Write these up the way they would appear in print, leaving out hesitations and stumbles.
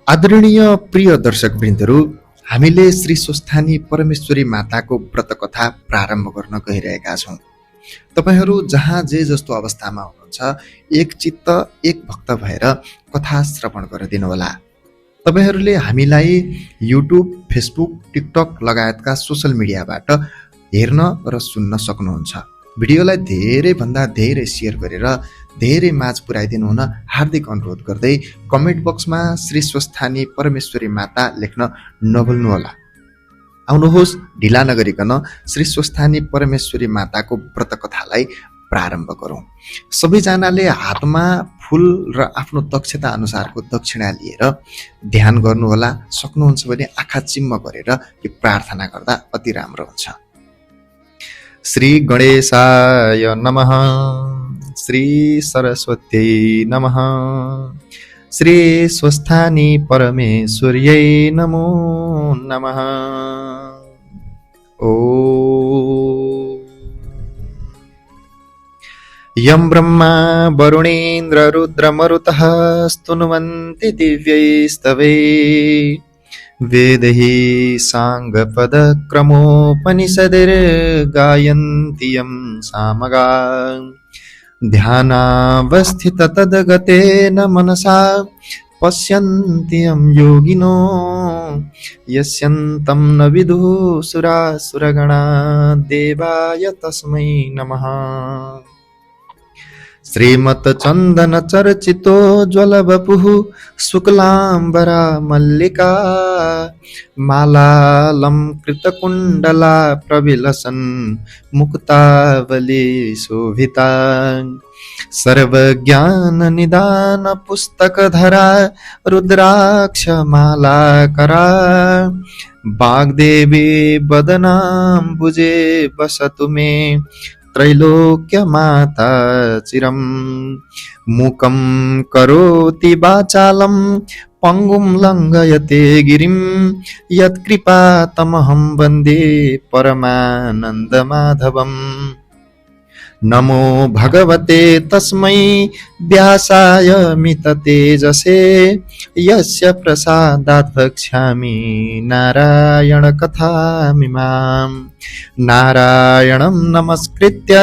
आदरणीय प्रिय दर्शकवृन्दहरू, हामीले श्री स्वस्थानी परमेश्वरी माताको व्रत कथा प्रारम्भ गर्न गइरहेका छौँ। तपाईहरू जहाँ जे जस्तो अवस्थामा हुनुहुन्छ, एक चित्त एक भक्त भएर कथा श्रवण गरिदिनुहोला। तपाईहरूले हामीलाई युट्युब, फेसबुक, टिकटक लगायतका सोसल मिडियाबाट हेर्न र सुन्न सक्नुहुन्छ। भिडियोलाई धेरैभन्दा धेरै सेयर गरेर धेरै माझ पुर्याइदिनु हुन हार्दिक अनुरोध गर्दै कमेन्ट बक्समा श्री स्वस्थानी परमेश्वरी माता लेख्न नभुल्नुहोला। आउनुहोस्, ढिला नगरिकन श्री स्वस्थानी परमेश्वरी माताको व्रत कथालाई प्रारम्भ गरौँ। सबैजनाले हातमा फुल र आफ्नो दक्षता अनुसारको दक्षिणा लिएर ध्यान गर्नुहोला। सक्नुहुन्छ भने आँखा चिम्म गरेर यो प्रार्थना गर्दा अति राम्रो हुन्छ। श्री गणेशाय नमः, श्री सरस्वत्यै नमः, श्री स्वस्थानी परमेश्वर्यै नमो नमः। ओ यं ब्रह्मा वरुणेन्द्र रुद्रमरुतः स्तुन्वन्ति दिव्यैस्तवै वेदैः साङ्गपदक्रमोपनिषदिर्गायन्ति यं सामगा ध्यानावस्थिततद्गतेन मनसा पश्यन्ति यं योगिनो यस्यन्तं न विदुः सुरासुरगणा देवाय तस्मै नमः। श्रीमच्चन्दनचर्चितो ज्वलवपुः शुक्लाम्बरा मल्लिका मालालङ्कृतकुण्डला प्रविलसन् मुक्तावली शोभिता सर्वज्ञाननिदानपुस्तकधरा रुद्राक्षमालाकरा वाग्देवी वदनाम्बुजे वसतु मे त्रैलोक्यमाता चिरं। मूकं करोति वाचालं पङ्गुं लङ्घयते गिरिं यत्कृपातमहं वन्दे परमानन्दमाधवम्। नमो भगवते तस्मै व्यासाय मिततेजसे यस्य प्रसादात् वक्ष्यामि नारायणकथामिमाम्। नारायणं नमस्कृत्य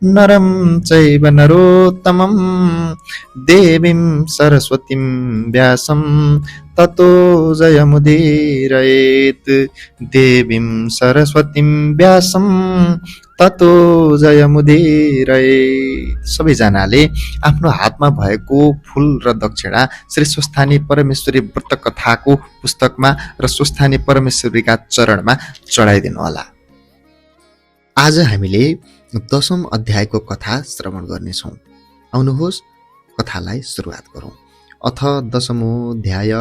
नरं चैव नरोत्तमं देवीं सरस्वतीं व्यासं ततो जयमुदीरयेत्। देवीं सरस्वतीं व्यासं ततो जयमुदीरयेत्। सबैजनाले आफ्नो हातमा भएको फुल र दक्षिणा श्री स्वस्थानी परमेश्वरी व्रत कथाको पुस्तकमा र स्वस्थानी परमेश्वरीका चरणमा चढाइदिनु होला। आज हामीले 10औं अध्यायको कथा श्रवण गर्नेछौँ। आउनुहोस्, कथालाई सुरुवात गरौँ। अथ 10औं अध्याय।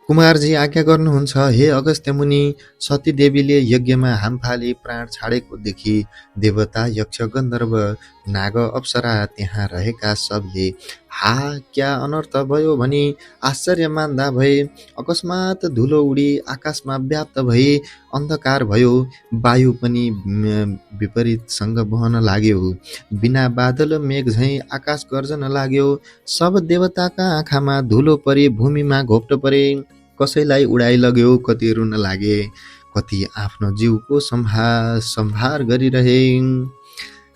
कुमारजी आज्ञा गर्नुहुन्छ, हे अगस्त्य मुनि, सती देवीले यज्ञमा हाम फाली प्राण छाडेको देखि देवता, यक्ष, गन्धर्व, नाग, अप्सरा त्यहाँ रहेका सबले हा क्या अनर्थ भयो भनी आश्चर्य मान्दा भए। अकस्मात धुलो उडी आकाशमा व्याप्त भई अन्धकार भयो। वायु पनि विपरीतसँग बहन लाग्यो। बिना बादल मेघ झैँ आकाश गर्जन लाग्यो। सब देवताका आँखामा धुलो परी भूमिमा घोप्ट परे। कसैलाई उडाइ लग्यो, कति रुन लागे, कति आफ्नो जीवको सम्हार गरिरहे।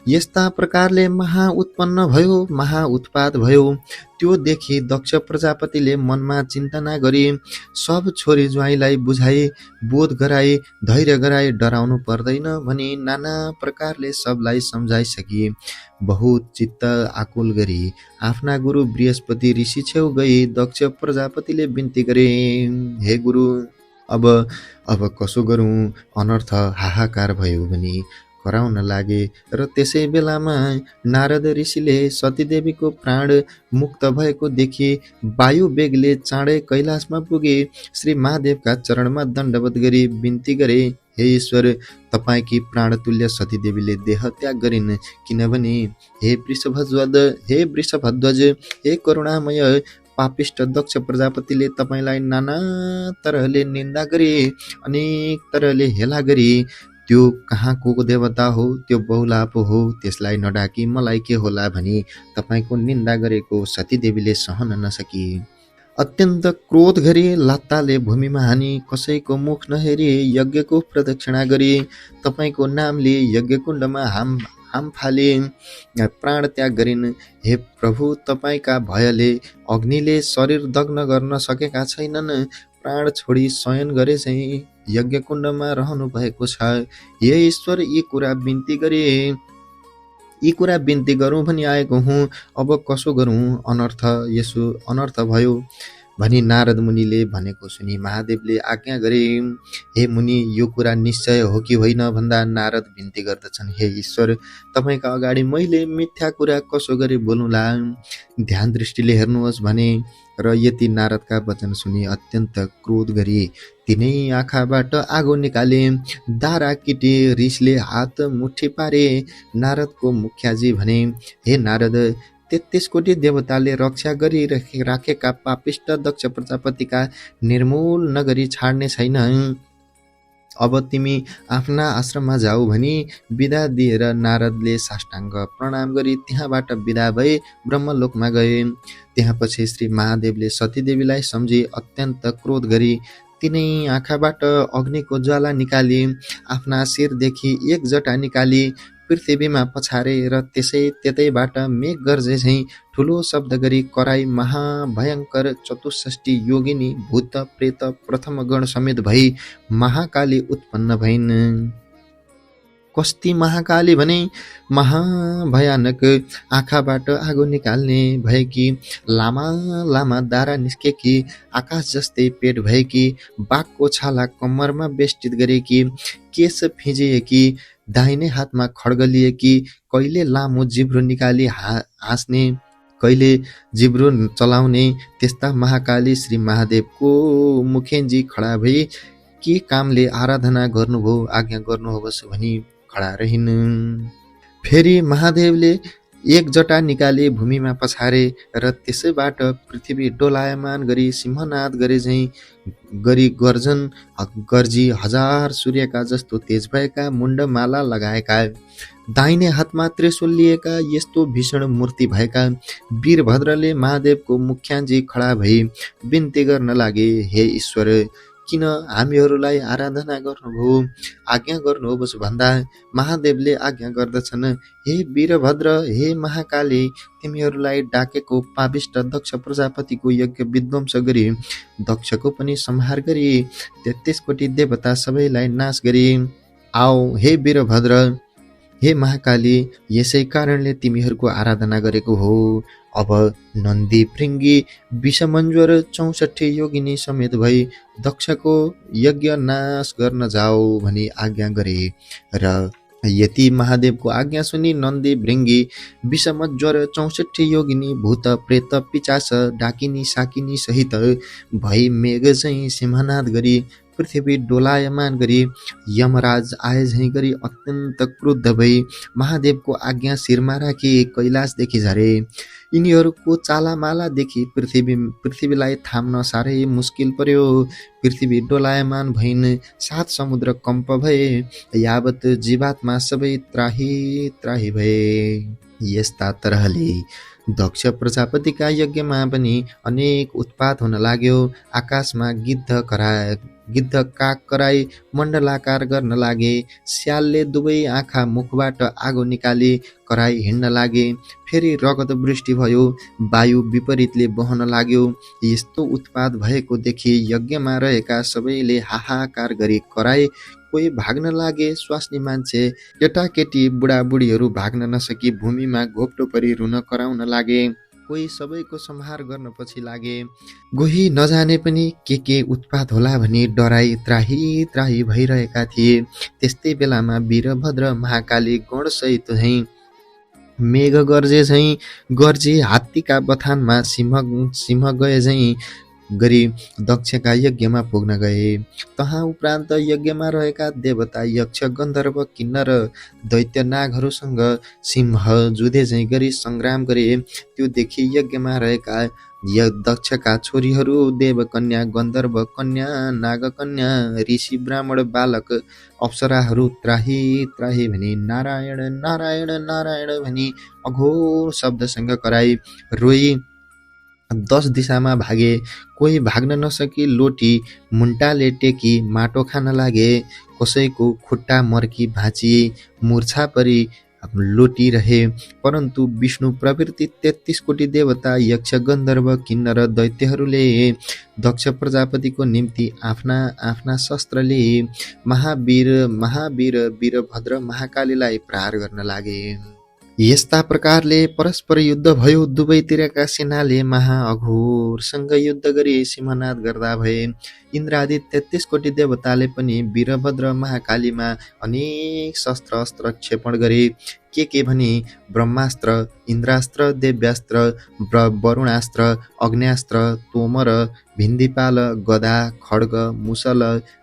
यस्ता प्रकारले महा उत्पन्न भयो, महा उत्पात भयो। त्यो देखि दक्ष प्रजापतिले मनमा चिन्तना गरी सब छोरी ज्वाइँलाई बुझाई, बोध गराई, धैर्य गराई डराउनु पर्दैन भनी नाना प्रकारले सबलाई सम्झाइसकी बहुत चित्त आकुल गरी आफ्ना गुरु बृहस्पति ऋषि छेउ गई दक्ष प्रजापतिले बिन्ती गरे, हे गुरु, अब कसो गरौँ, अनर्थ हाहाकार भयो भनी कराउन लागे। र त्यसै बेलामा नारद ऋषिले सतीदेवीको प्राण मुक्त भएको देखि वायु बेगले चाँडै कैलाशमा पुगे। श्री महादेवका चरणमा दण्डवत गरी बिन्ती गरे, हे ईश्वर, तपाईकी प्राणतुल्य सतीदेवीले देह त्याग गरिन्। किनभने हे वृषभध्वज, हे करुणामय, पापिष्ट दक्ष प्रजापतिले तपाईलाई नाना तरहले निन्दा गरे, अनेक तरहले हेला गरी। त्यो कहाँको देवता हो, त्यो बहुला पो हो, त्यसलाई नडाकी मलाई के होला भनी तपाईको निन्दा गरेको सतीदेवीले सहन नसकी अत्यन्त क्रोध गरी लत्ताले भूमिमा हानी कसैको मुख नहेरी यज्ञको प्रदक्षिणा गरी तपाईँको नामले यज्ञकुण्डमा हाम फाले प्राण त्याग गरिन्। हे प्रभु, तपाईँका भयले अग्निले शरीर दग्न गर्न सकेका छैनन्। प्राण छोडी शयन गरे चाहिँ यज्ञकुण्डमा रहनु भएको छ। हे ईश्वर, यी कुरा बिन्ती गरौँ भनी आएको हुँ। अब कसो गरौँ, अनर्थ भयो भनी नारद मुनिले भनेको सुनि महादेवले आज्ञा गरे। हे मुनि, यो कुरा निश्चय हो कि होइन भन्दा नारद बिन्ती गर्दछन्। हे ईश्वर, तपाईँका अगाडि मैले मिथ्या कुरा कसो गरी बोलुँला, ध्यान दृष्टिले हेर्नुहोस् भने। र यति नारदका वचन सुनि अत्यन्त क्रोध गरी तिनै आँखाबाट आगो निकाले, दारा किटे, रिसले हात मुठी पारे। नारदको मुखियाजी भने, हे नारद, 33 कोटी देवताले रक्षा गरी राखेका पापिष्ट दक्ष प्रजापतिका निर्मूल नगरी छाड्ने छैन। अब तिमी आफ्ना आश्रममा जाऊ भनी बिदा दिएर नारदले साष्टाङ्ग प्रणाम गरी त्यहाँबाट बिदा भई ब्रह्मलोकमा गए। त्यहाँ पछि श्री महादेवले सतीदेवीलाई सम्झी अत्यन्त क्रोध गरी तिनै आँखाबाट अग्निको ज्वाला निकाली, आफ्ना शिरदेखि एक जटा निकाली पृथ्वीमा पछारे र त्यतैबाट मेघ गर्जे झैँ ठुलो शब्द गरी कराई महाभयङ्कर 64 योगिनी भूत प्रेत प्रथम गण समेत भई महाकाली उत्पन्न भइन्। कस्ती महाकाली भने महाभयानक, आँखाबाट आगो निकाल्ने भएकी, लामा लामा दारा निस्केकी, आकाश जस्तै पेट भएकी, बाघको छाला कम्मरमा बेष्टित गरेकी, केश फिजिएकी, दाहिने हातमा खड्ग लिएकी, कहिले लामो जिब्रो निकाली हाँस्ने, कहिले जिब्रो चलाउने, त्यस्ता महाकाली श्री महादेवको मुखेन्जी खडा भई के कामले आराधना गर्नुभयो, आज्ञा गर्नुहोस् भनी खडा रहिन्। फेरि महादेवले एक जटा निकाले भूमिमा पछारे र त्यसैबाट पृथ्वी डोलायमान गरी सिंहनाद गरे झैँ गरी गर्जी 1000 सूर्यका जस्तो तेज भएका मुण्डमाला लगाएका, दाहिने हातमा त्रिशूल लिएका यस्तो भीषण मूर्ति भएका वीरभद्रले महादेवको मुख्यान्जी खडा भई बिन्ती गर्न लागे। हे ईश्वर, किन हामीहरूलाई आराधना गर्नुभयो, आज्ञा गर्नुहोस् भन्दा महादेवले आज्ञा गर्दछन्। हे वीरभद्र, हे महाकाली, तिमीहरूलाई डाकेको पापिष्ट दक्ष प्रजापतिको यज्ञ विध्वंस गरी दक्षको पनि संहार गरी 33 कोटी देवता सबैलाई नाश गरी आओ। हे वीरभद्र, हे महाकाली, यसै कारणले तिमीहरूको आराधना गरेको हो। अब नन्दी भृङ्गी विषमञ्ज्वर 64 योगिनी समेत भई दक्षको यज्ञ नाश गर्न जाओ भनी आज्ञा गरे। र यति महादेवको आज्ञा सुनि नन्दी भृङ्गी विषमज्वर 64 योगिनी भूत प्रेत पिचास डाकिनी साकिनी सहित भई मेघ चाहिँ सिंहनाद गरी पृथ्वी डोलायमान गरी यमराज आए झैँ गरी अत्यन्त क्रुद्ध भई महादेवको आज्ञा शिरमा राखी कैलाशदेखि झरे। यिनीहरूको चालामालादेखि पृथ्वीलाई थाम्न साह्रै मुस्किल पर्यो। पृथ्वी डोलायमान भइन्, 7 समुद्र कम्प भए, यावत जीवात्मा सबै त्राही त्राही भए। यस्ता तरहले दक्ष प्रजापतिका यज्ञमा पनि अनेक उत्पात हुन लाग्यो। आकाशमा गिद्ध काग कराई मण्डलाकार गर्न लागे। स्यालले दुवै आँखा मुखबाट आगो निकाली कराई हिँड्न लागे। फेरि रगत वृष्टि भयो, वायु विपरीतले बहन लाग्यो। यस्तो उत्पात भएको देखि यज्ञमा रहेका सबैले हाहाकार गरी कराए। कोही भाग्न लागे, स्वास्नी मान्छे केटाकेटी बुढाबुढीहरू भाग्न नसकी भूमिमा घोप्टो परी रुन कराउन लागे। कोही सबैको संहार गर्न पछि लागे। गोही नजाने पनि के उत्पात होला भनी डराई त्राही त्राही भइरहेका थिए। त्यस्तै बेलामा वीरभद्र महाकाली गणसहित झैँ मेघ गर्जे झैँ गर्जी हात्तीका बथानमा सिंह गए झैँ गरी दक्षका यज्ञमा पुग्न गए। तहाँ उपरान्त यज्ञमा रहेका देवता यक्ष गन्धर्व किन्नर दैत्य नागहरूसँग सिंह जुधे झैँ गरी सङ्ग्राम गरे। त्यो देखि यज्ञमा रहेका दक्षका छोरीहरू देवकन्या, गन्धर्व कन्या, नागकन्या, ऋषि, ब्राह्मण बालक, अप्सराहरू त्राही त्राही भनी नारायण नारायण नारायण भनी अघोर शब्दसँग कराई रोई 10 दिशामा भागे, कोही भाग्न नसकी लोटी मुन्टाले टेकी माटो खान लागे, कसैको खुट्टा मर्की भाँचिए मूर्छा परी लोटिरहे। परन्तु विष्णु प्रवृत्ति 33 कोटी देवता यक्ष गन्धर्व किन्नर दैत्यहरूले दक्ष प्रजापतिको निम्ति आफ्ना आफ्ना शस्त्रले महावीर महावीर वीरभद्र महाकालीलाई प्रहार गर्न लागे। यस्ता प्रकारले परस्पर युद्ध भयो। दुवैतिरका सेनाले महाअघोरसँग युद्ध गरी सिंहनाद गर्दा भए। इन्द्रादि 33 कोटी देवताले पनि वीरभद्र महाकालीमा अनेक शस्त्र अस्त्र क्षेपण गरे। के भने ब्रह्मास्त्र, इन्द्रास्त्र, देव्यास्त्र, वरुणास्त्र, अग्न्यास्त्र, तोमर, भिन्दिपाल, गदा, खड्ग, मुसल,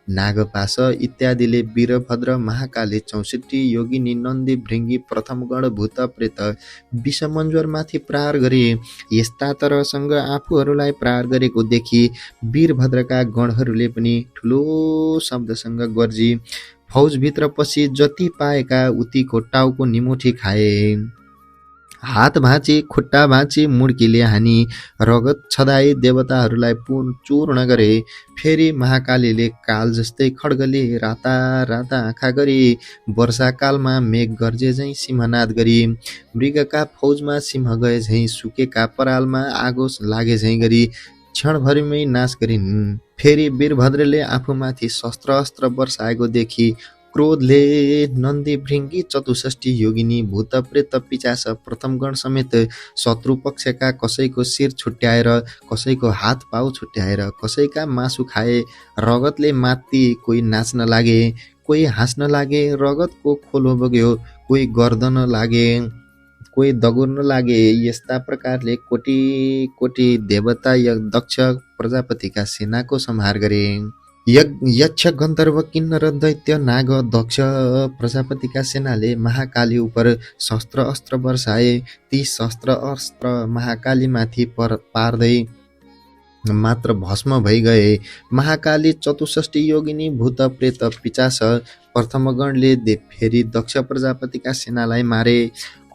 नागपाश इत्यादिले वीरभद्र महाकाली 64 योगिनी नन्दी भृङ्गी प्रथमगण भूत प्रेत विषमञ्जरमाथि प्रहार गरे। यस्ता तरसँग आफूहरूलाई प्रहार गरेको देखि वीरभद्रका गणहरूले पनि ठुलो शब्दसँग गर्जी फौजभित्र पसी जति पाएका उतिको टाउको निमुठी खाए। हात भाँची, खुट्टा भाँची, मुड्कीले हानी रगत छदाई देवताहरूलाई चूर्ण गरे। फेरि महाकालीले काल जस्तै खड्गले राता राता आँखा गरी वर्षाकालमा मेघ गर्जे झैँ सिंहनाद गरी मृगका फौजमा सिंह गए झैँ सुकेका परालमा आगो लागे झैँ गरी क्षणभरिमै नाश गरिन्। फेरि वीरभद्रले आफूमाथि शस्त्र अस्त्र वर्षाएको देखि क्रोधले नन्दी भृङ्गी 64 योगिनी भूत प्रेत पिचास प्रथमगण समेत शत्रु पक्षका कसैको शिर छुट्याएर, कसैको हात पाउ छुट्याएर, कसैका मासु खाए। रगतले मात्ती कोही नाच्न लागे, कोही हाँस्न लागे। रगतको खोलो बग्यो, कोही गर्दन लागे, कोही दगुर्न लागे। यस्ता प्रकारले कोटी कोटी देवता दक्ष प्रजापतिका सेनाको संहार गरे। यक्ष गन्धर्व किन्नर दैत्य नाग दक्ष प्रजापतिका सेनाले महाकाली उपर शस्त्र अस्त्र वर्षाए। ती शस्त्र अस्त्र महाकालीमाथि पार्दै मात्र भस्म भइ गए। महाकाली 64 योगिनी भूत प्रेत पिचास प्रथमगणले फेरि दक्ष प्रजापतिका सेनालाई मारे।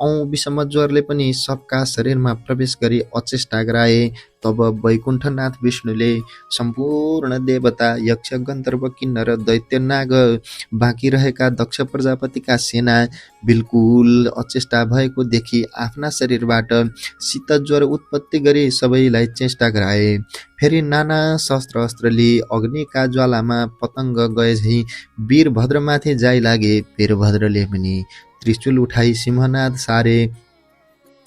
औं विषमज्वरले पनि सबका शरीरमा प्रवेश गरी अचेष्टा गराए। तब वैकुण्ठनाथ विष्णुले सम्पूर्ण देवता यक्ष गन्धर्व किन्नर दैत्य नाग बाँकी रहेका दक्ष प्रजापतिका सेना बिल्कुल अचेष्टा भएको देखि आफ्ना शरीरबाट शीत ज्वर उत्पत्ति गरी सबैलाई चेष्टा गराए। फेरि नाना शस्त्र अस्त्र लिई अग्निका ज्वालामा पतङ्ग गए झैँ वीरभद्रमाथि जाइ लागे। वीरभद्रले पनि त्रिशूल उठाई सिंहनाद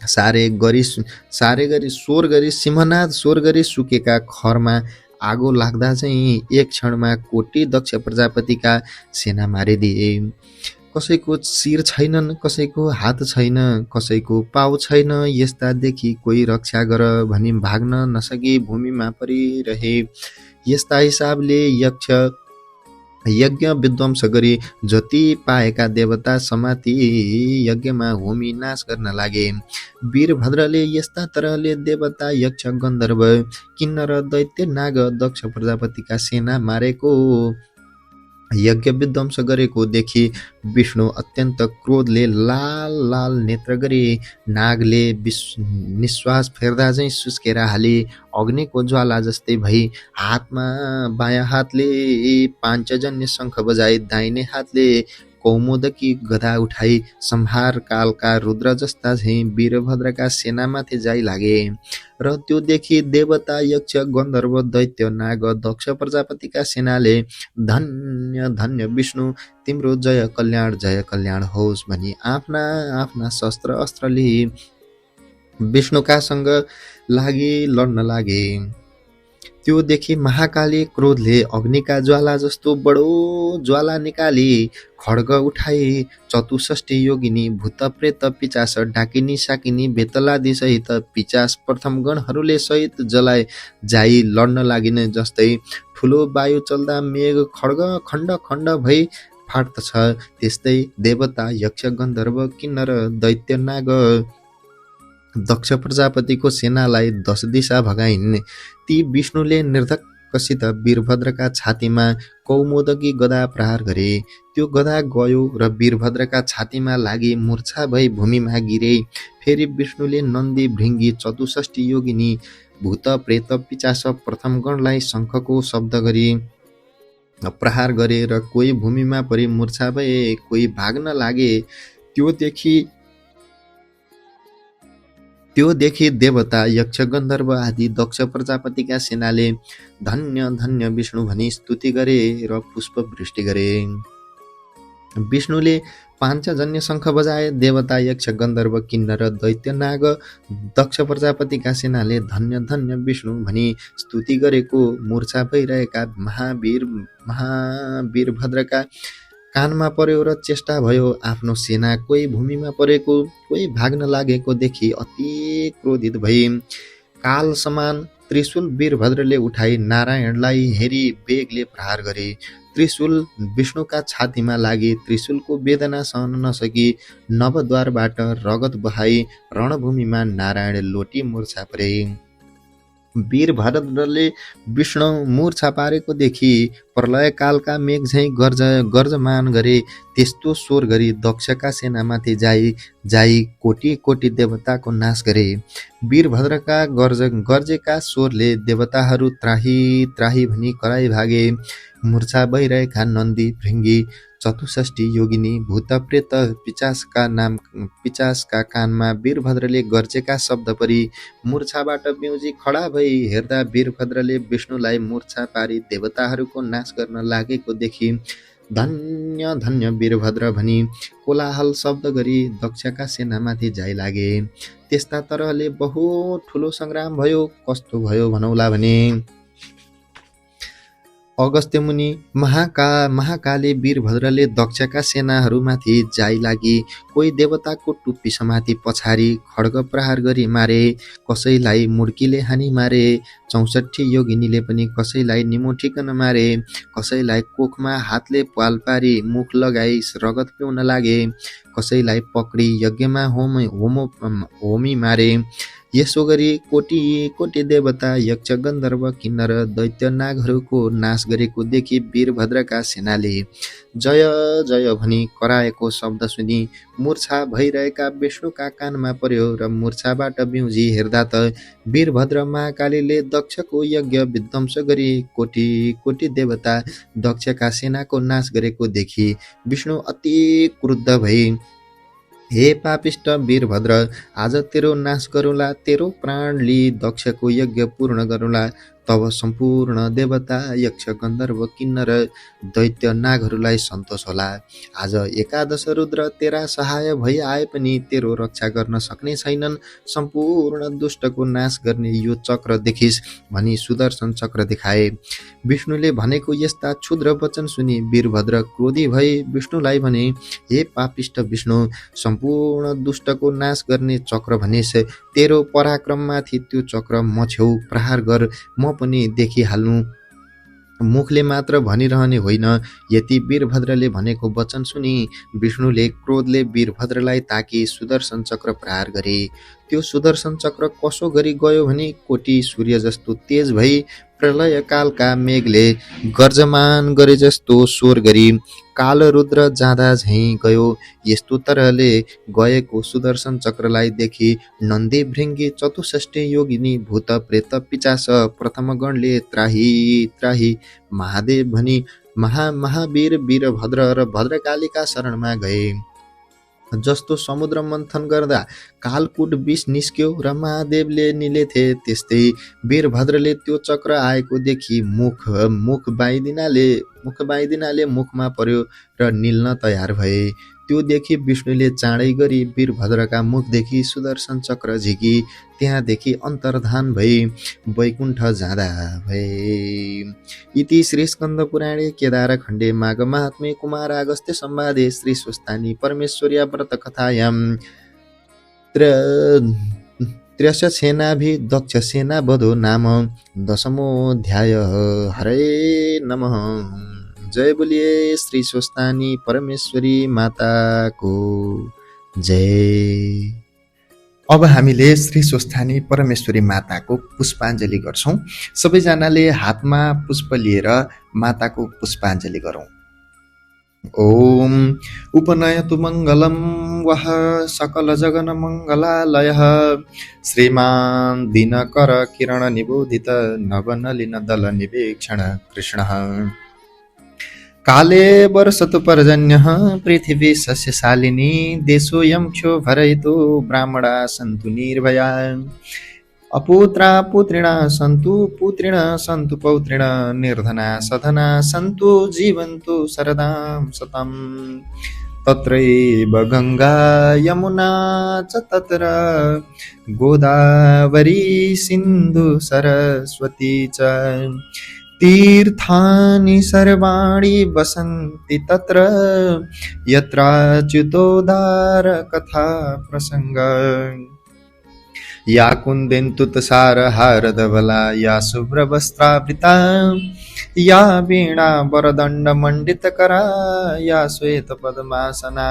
सारे गरी स्वर गरी सिंहनाद स्वर गरी सुकेका खरमा आगो लाग्दा चाहिँ एक क्षणमा कोटी दक्ष प्रजापतिका सेना मारिदिए। कसैको शिर छैनन्, कसैको हात छैन, कसैको पाउ छैन। यस्ता देखि कोही रक्षा गर भनी भाग्न नसकी भूमिमा परिरहे। यस्ता हिसाबले यज्ञ विध्वंस गरी जति पाएका देवता समाति यज्ञमा होमी नाश गर्न लागे। वीरभद्रले यस्ता तरहले देवता यक्ष गन्धर्व किन्नर दैत्य नाग दक्ष प्रजापतिका सेना मारेको यज्ञ विध्वंस गरेको देखि विष्णु अत्यन्त क्रोधले लाल लाल नेत्र गरी नागले निश्वास फेर्दा चाहिँ सुस्केर हाले। अग्निको ज्वाला जस्तै भई हातमा बायाँ हातले पाञ्चजन्य शङ्ख बजाई, दाहिने हातले कौमुदकी गदा उठाई संहार कालका रुद्र जस्ता झैँ वीरभद्रका सेनामाथि जाइ लागे। र त्यो देखि देवता यक्ष गन्धर्व दैत्य नाग दक्ष प्रजापतिका सेनाले धन्य धन्य विष्णु तिम्रो जय कल्याण होस् भनी आफ्ना आफ्ना शस्त्र अस्त्र लिई विष्णुका सँग लागि लड्न लागे। त्यो देखि महाकाली क्रोधले अग्निका ज्वाला जस्तो बडो ज्वाला निकाली खड्ग उठाई 64 योगिनी भूत प्रेत पिचास डाकिनी साकिनी बेतलादी सहित पिचास प्रथम गणहरूले सहित जलाए जाई लड्न लागिने। जस्तै ठुलो वायु चल्दा मेघ खड्ग खण्ड खण्ड भई फाट्दछ, त्यस्तै देवता यक्ष गन्धर्व किन्नर दैत्य नाग दक्ष प्रजापतिको सेनालाई 10 दिशा भगाइन्। ती विष्णुले निर्धक्कसित वीरभद्रका छातीमा कौमोदकी गदा प्रहार गरे। त्यो गदा गयो र वीरभद्रका छातीमा लागि मूर्छा भई भूमिमा गिरे। फेरि विष्णुले नन्दी भृङ्गी 64 योगिनी भूत प्रेत पिचास प्रथम गणलाई शङ्खको शब्द गरी प्रहार गरे र कोही भूमिमा परि मूर्छा भए कोही भाग्न लागे। त्यो देखि देवता यक्ष गन्धर्व आदि दक्ष प्रजापतिका सेनाले धन्य धन्य विष्णु भनी स्तुति गरे र पुष्प वृष्टि गरे। विष्णुले पाञ्चजन्य शङ्ख बजाए। देवता यक्ष गन्धर्व किन्नर दैत्य नाग दक्ष प्रजापतिका सेनाले धन्य धन्य विष्णु भनी स्तुति गरेको मूर्छा भइरहेका महावीर भद्रका कानमा पर्यो र चेष्टा भयो। आफ्नो सेना कोही भूमिमा परेको कोही भाग्न लागेको देखि अति क्रोधित भई काल समान त्रिशूल वीरभद्रले उठाई नारायणलाई हेरी वेगले प्रहार गरे। त्रिशूल विष्णुका छातीमा लागि त्रिशूलको वेदना सहन नसकी नवद्वारबाट रगत बहाई रणभूमिमा नारायण लोटी मूर्छा परे। वीरभद्रले विष्णु मूर्छा पारेको देखि प्रलयकालका मेघ झैँ गर्जमान गरे। त्यस्तो स्वर गरी दक्षका सेनामाथि जाई कोटी कोटी देवताको नाश गरे। वीरभद्रका गर्जेका स्वरले देवताहरू त्राही त्राही भनी कराई भागे। मूर्छा भइरहेका नन्दी भृङ्गी चतुष्ठी योगिनी भूत प्रेत पिचासका कानमा वीरभद्रले गर्जेका शब्द परी मूर्छाबाट बिउजी खडा भई हेर्दा वीरभद्रले विष्णुलाई मूर्छा पारी देवताहरूको नाश गर्न लागेको देखि धन्य धन्य वीरभद्र भनी कोलाहल शब्द गरी दक्षका सेनामाथि जाई लागे। त्यस्ता तरहले बहु ठुलो सङ्ग्राम भयो। कस्तो भयो भनौला भने अगस्त्य मुनि महाकाली वीरभद्रले दक्षका सेनाहरूमाथि जाई लागि कोही देवताको टुप्पी समाति पछाडि खड्ग प्रहार गरी मारे। कसैलाई मुड्कीले हानी मारे। 64 योगिनीले पनि कसैलाई निमोठिकन मारे। कसैलाई कोखमा हातले पाल पारी मुख लगाई रगत पिउन लागे। कसैलाई पक्री यज्ञमा होमी मारे। यसो गरी कोटी कोटी देवता यक्ष गन्धर्व किन्नर दैत्य नागहरूको नाश गरेको देखि वीरभद्रका सेनाले जय जय भनी कराएको शब्द सुनि मूर्छा भइरहेका विष्णुका कानमा पर्यो र मूर्छाबाट बिउजी हेर्दा त वीरभद्र महाकालीले दक्षको यज्ञ विध्वंस गरी कोटी कोटी देवता दक्षका सेनाको नाश गरेको देखि विष्णु अति क्रुद्ध भई हे पापिष्ट वीरभद्र, आज तेरो नाश गरौँला। तेरो प्राण लिई दक्षको यज्ञ पूर्ण गरौँला। तब सम्पूर्ण देवता यक्ष गन्धर्व किन्नर दैत्य नागहरूलाई सन्तोष होला। आज एकादश रुद्र तेरा सहाय भई आए पनि तेरो रक्षा गर्न सक्ने छैनन्। सम्पूर्ण दुष्टको नाश गर्ने यो चक्र देखिस् भनी सुदर्शन चक्र देखाए। विष्णुले भनेको यस्ता क्षुद्र वचन सुनि वीरभद्र क्रोधी भई विष्णुलाई भने, हे पापिष्ट विष्णु, सम्पूर्ण दुष्टको नाश गर्ने चक्र भनेस्। तेरो पराक्रममाथि त्यो चक्र म छेउ प्रहार गर, म पनि देखिहाल्नु। मुखले मात्र भनिरहने होइन। यति वीरभद्रले भनेको वचन सुनि विष्णुले क्रोधले वीरभद्रलाई ताकी सुदर्शन चक्र प्रहार गरे। त्यो सुदर्शन चक्र कसो गरी गयो भने कोटी सूर्य जस्तो तेज भई प्रलय कालका मेघले गर्जमान गरे जस्तो स्वर गरी काल रुद्र जाँदा झैँ गयो। यस्तो तरहले गएको सुदर्शन चक्रलाई देखि नन्दी भृङ्गी चतुष्ठी योगिनी भूत प्रेत पिचास प्रथम गणले त्राही त्राही महादेव भनी महावीर वीरभद्र र भद्रकालीका शरणमा गए। जस्तो समुद्र मन्थन गर्दा कालकुट विष निस्क्यो र महादेवले निलेथे, त्यस्तै वीरभद्रले त्यो चक्र आएको देखि मुख बाइदिनाले मुखमा पर्यो र निल्न तयार भए। त्यो देखि विष्णुले चाँडै गरी वीरभद्रका मुखदेखि सुदर्शन चक्र झिकी त्यहाँदेखि अन्तर्धान भई वैकुण्ठ जाँदा भए। इति श्री स्कन्द पुराणे केदारखण्डे माघ महात्म्ये कुमार अगस्त्य संवादे श्री स्वस्तानी परमेश्वर्या व्रत कथायां त्रयस्यसेनाभि दक्ष सेना वधो नाम दशमोऽध्याय। हरे नमः। जय बोलिए श्री स्वस्तानी परमेश्वरी माता को जय। अब हामीले श्री स्वस्थानी परमेश्वरी माताको पुष्पाञ्जली गर्छौं। सबैजनाले हातमा पुष्प लिएर माताको पुष्पाञ्जली गरौं। ओम उपनयतु मङ्गलम् वः सकलजगन्मङ्गलालयः श्रीमान् दिनकर किरण निबोधित नवनलिनदलनिवेक्षण कृष्णः काले वर्षतु पर्जन्यः पृथिवी सस्यशालिनी देशोऽयं क्षोभरहितो ब्राह्मणा सन्तु निर्भया अपुत्रा पुत्रिणा सन्तु पुत्रिणः सन्तु पौत्रिणः निर्धना सधना सन्तु जीवन्तु शरदां शतम् तत्रैव गङ्गा यमुना च तत्र गोदावरी सिन्धु सरस्वती च तीर्थानि सर्वाणि वसन्ति तत्र यत्राच्युतोद्धार कथा प्रसङ्ग या कुन्देन्दुतुषारहारधवला या शुभ्रवस्त्रावृता या वीणा वरदण्डमण्डितकरा या श्वेतपद्मासना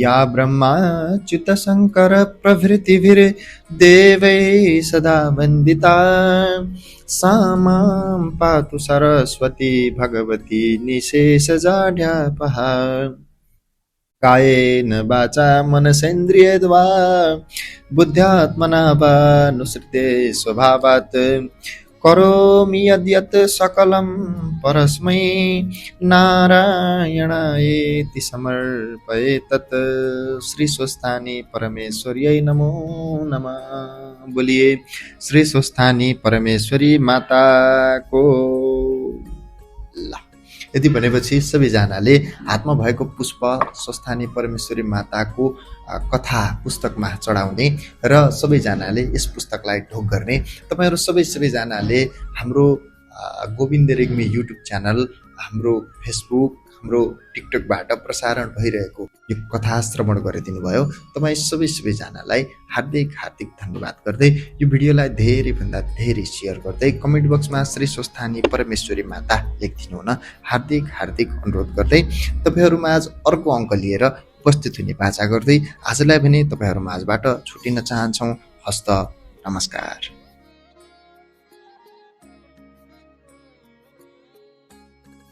या ब्रह्माच्युतशङ्कर प्रभृतिभिर्देवैः सदा वन्दिता सा मां पातु सरस्वती भगवती निशेषजाड्यापहा कायेन वाचा मनसेन्द्रियैर्वा बुद्ध्यात्मना वा नुसृते स्वभावात् करोमि यद्यत् सकलं परस्मै नारायणायेति समर्पये तत् श्री स्वस्थानी परमेश्वर्यै नमो नमः। बोलिए श्री स्वस्थानी परमेश्वरी माता को। यति भनेपछि सबैजनाले हातमा भएको पुष्प स्वस्थानी परमेश्वरी माताको कथा पुस्तकमा चढाउने र सबैजनाले यस पुस्तकलाई ढोक गर्ने। तपाईहरु सबैजनाले हाम्रो गोविन्द रेग्मी युट्युब च्यानल, हाम्रो फेसबुक, हाम्रो टिकटकबाट प्रसारण भइरहेको यो कथा श्रवण गरिदिनु भयो। तपाई सबैजनालाई हार्दिक धन्यवाद गर्दै यो भिडियोलाई धेरै भन्दा धेरै शेयर गर्दै कमेन्ट बक्समा श्री स्वस्थानी परमेश्वरी माता लेखिदिनु हुन हार्दिक अनुरोध गर्दै तपाईहरुमाझ अर्को अङ्क लिएर उपस्थित हुने बाचा गर्दै आजलाई भने तपाईहरुमाझबाट छुटिन चाहन्छौं। हस्त नमस्कार।